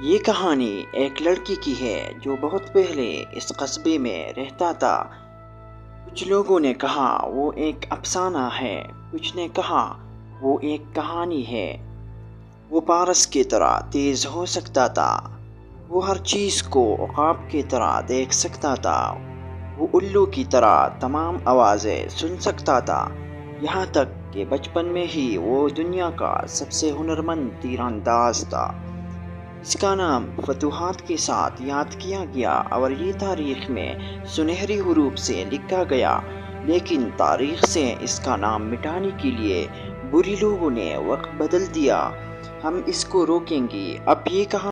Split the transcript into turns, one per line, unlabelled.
یہ کہانی ایک لڑکی کی ہے جو بہت پہلے اس قصبے میں رہتا تھا۔ کچھ لوگوں نے کہا وہ ایک افسانہ ہے، کچھ نے کہا وہ ایک کہانی ہے۔ وہ پارس کی طرح تیز ہو سکتا تھا، وہ ہر چیز کو عقاب کی طرح دیکھ سکتا تھا، وہ الو کی طرح تمام آوازیں سن سکتا تھا، یہاں تک کہ بچپن میں ہی وہ دنیا کا سب سے ہنرمند تیر انداز تھا۔ اس کا نام فتوحات کے ساتھ یاد کیا گیا اور یہ تاریخ میں سنہری حروف سے لکھا گیا، لیکن تاریخ سے اس کا نام مٹانے کے لیے بری لوگوں نے وقت بدل دیا۔ ہم اس کو روکیں گے۔ اب یہ کہانی